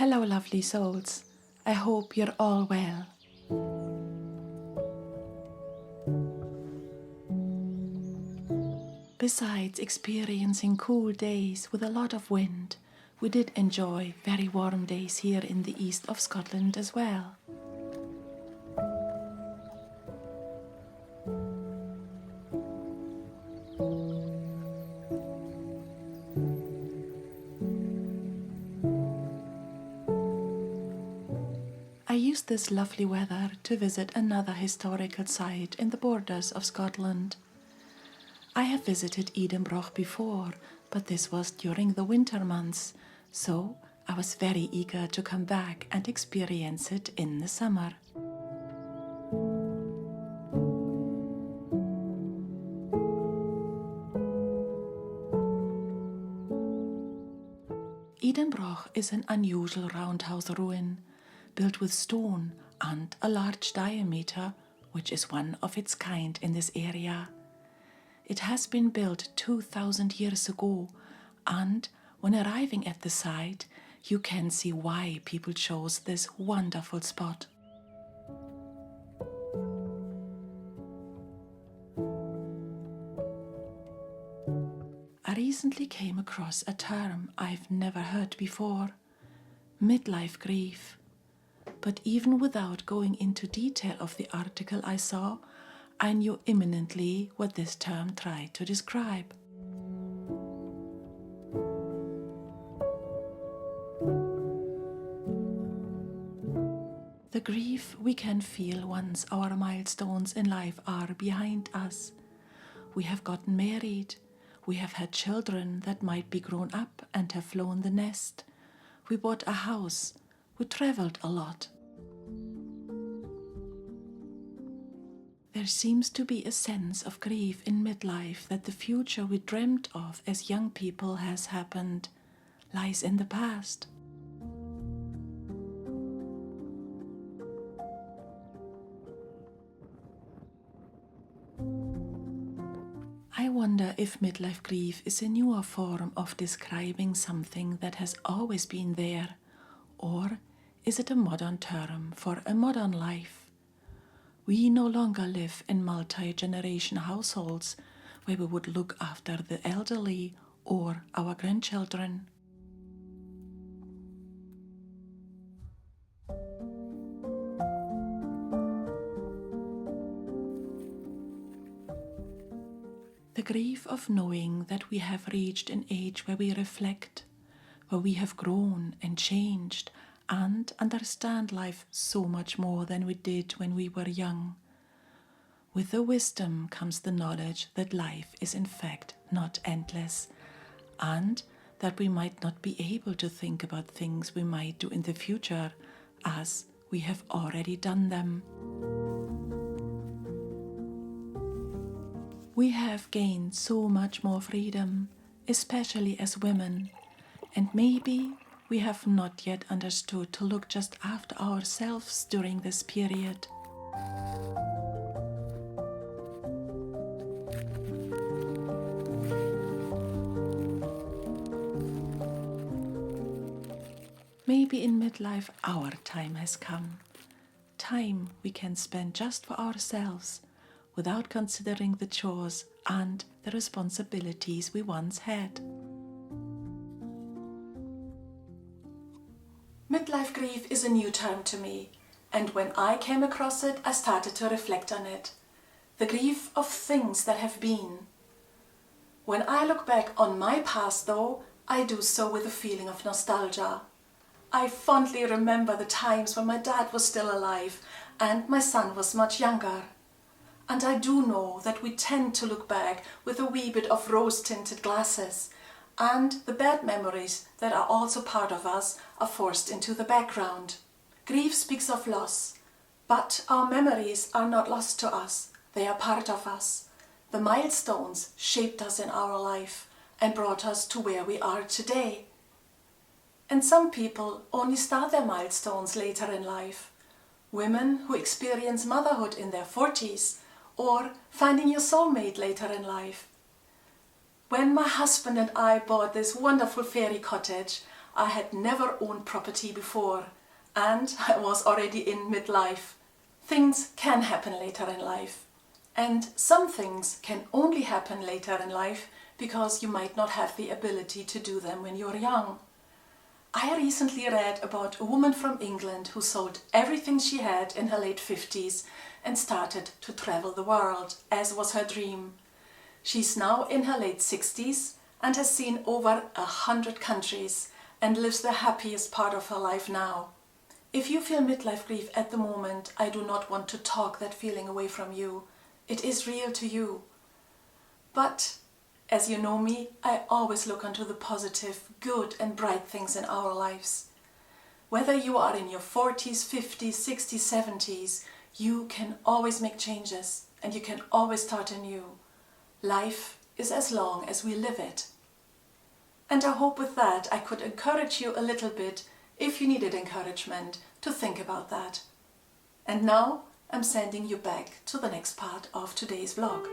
Hello, lovely souls. I hope you're all well. Besides experiencing cool days with a lot of wind, we did enjoy very warm days here in the east of Scotland as well. I used this lovely weather to visit another historical site in the borders of Scotland. I have visited Eden Broch before, but this was during the winter months, so I was very eager to come back and experience it in the summer. Eden Broch is an unusual roundhouse ruin, built with stone and a large diameter, which is one of its kind in this area. It has been built 2,000 years ago, and when arriving at the site, you can see why people chose this wonderful spot. I recently came across a term I've never heard before: midlife grief. But even without going into detail of the article I saw, I knew imminently what this term tried to describe. The grief we can feel once our milestones in life are behind us. We have gotten married, we have had children that might be grown up and have flown the nest. We bought a house, we traveled a lot. There seems to be a sense of grief in midlife that the future we dreamt of as young people has happened, lies in the past. I wonder if midlife grief is a newer form of describing something that has always been there, or is it a modern term for a modern life? We no longer live in multi-generation households where we would look after the elderly or our grandchildren. The grief of knowing that we have reached an age where we reflect, where we have grown and changed and understand life so much more than we did when we were young. With the wisdom comes the knowledge that life is in fact not endless, and that we might not be able to think about things we might do in the future, as we have already done them. We have gained so much more freedom, especially as women, and maybe we have not yet understood to look just after ourselves during this period. Maybe in midlife our time has come. Time we can spend just for ourselves, without considering the chores and the responsibilities we once had. Midlife grief is a new term to me, and when I came across it, I started to reflect on it. The grief of things that have been. When I look back on my past, though, I do so with a feeling of nostalgia. I fondly remember the times when my dad was still alive and my son was much younger. And I do know that we tend to look back with a wee bit of rose-tinted glasses, and the bad memories that are also part of us are forced into the background. Grief speaks of loss, but our memories are not lost to us. They are part of us. The milestones shaped us in our life and brought us to where we are today. And some people only start their milestones later in life. Women who experience motherhood in their 40s, or finding your soulmate later in life. When my husband and I bought this wonderful fairy cottage, I had never owned property before, and I was already in midlife. Things can happen later in life. And some things can only happen later in life because you might not have the ability to do them when you're young. I recently read about a woman from England who sold everything she had in her late 50s and started to travel the world, as was her dream. She's now in her late 60s and has seen over 100 countries and lives the happiest part of her life now. If you feel midlife grief at the moment, I do not want to talk that feeling away from you. It is real to you. But as you know me, I always look onto the positive, good and bright things in our lives. Whether you are in your 40s, 50s, 60s, 70s, you can always make changes and you can always start anew. Life is as long as we live it. And I hope with that I could encourage you a little bit, if you needed encouragement, to think about that. And now I'm sending you back to the next part of today's vlog.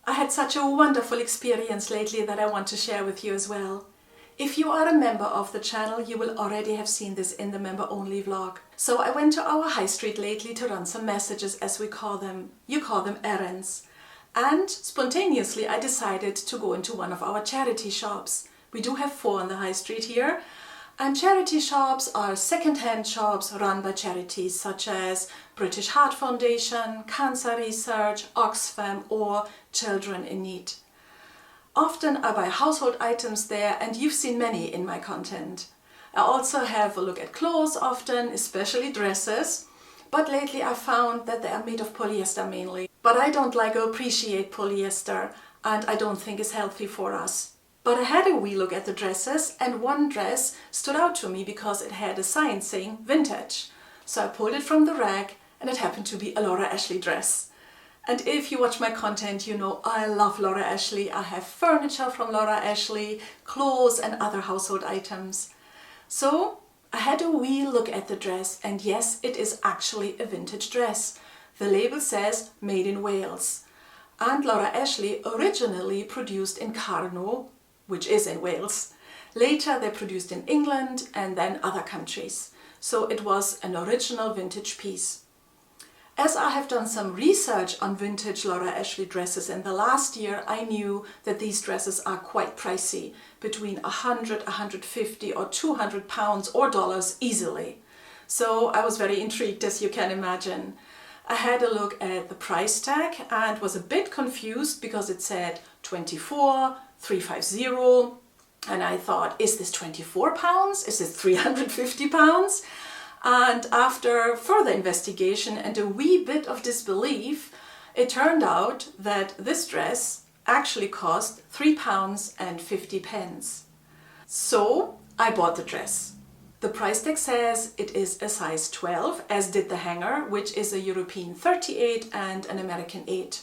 I had such a wonderful experience lately that I want to share with you as well. If you are a member of the channel, you will already have seen this in the member only vlog. So I went to our high street lately to run some messages, as we call them. You call them errands. And spontaneously I decided to go into one of our charity shops. We do have 4 on the high street here. And charity shops are second-hand shops run by charities such as British Heart Foundation, Cancer Research, Oxfam or Children in Need. Often I buy household items there, and you've seen many in my content. I also have a look at clothes often, especially dresses, but lately I found that they are made of polyester mainly. But I don't like or appreciate polyester, and I don't think it's healthy for us. But I had a wee look at the dresses, and one dress stood out to me because it had a sign saying vintage. So I pulled it from the rack, and it happened to be a Laura Ashley dress. And if you watch my content, you know I love Laura Ashley. I have furniture from Laura Ashley, clothes and other household items. So I had a wee look at the dress, and yes, it is actually a vintage dress. The label says made in Wales. And Laura Ashley originally produced in Carno, which is in Wales. Later they produced in England and then other countries. So it was an original vintage piece. As I have done some research on vintage Laura Ashley dresses in the last year, I knew that these dresses are quite pricey, between 100, 150 or 200 pounds or dollars easily. So I was very intrigued, as you can imagine. I had a look at the price tag and was a bit confused because it said 24,350, and I thought, is this 24 pounds? Is this 350 pounds? And after further investigation and a wee bit of disbelief, it turned out that this dress actually cost £3.50. So I bought the dress. The price tag says it is a size 12, as did the hanger, which is a European 38 and an American 8.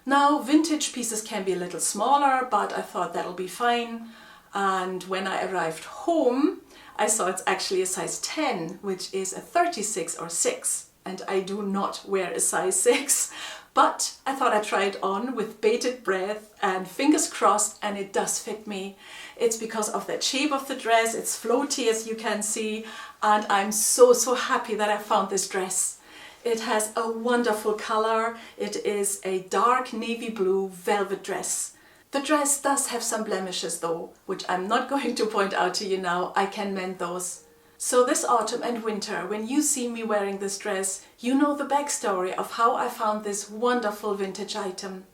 Now, vintage pieces can be a little smaller, but I thought that'll be fine. And when I arrived home, I saw it's actually a size 10, which is a 36 or 6. And I do not wear a size 6, but I thought I'd try it on with bated breath and fingers crossed, and it does fit me. It's because of the shape of the dress, it's floaty as you can see, and I'm so happy that I found this dress. It has a wonderful color. It is a dark navy blue velvet dress. The dress does have some blemishes though, which I'm not going to point out to you now. I can mend those. So this autumn and winter, when you see me wearing this dress, you know the backstory of how I found this wonderful vintage item.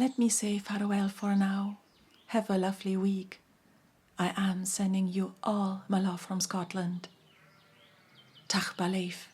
Let me say farewell for now. Have a lovely week. I am sending you all my love from Scotland. Tach Midlife.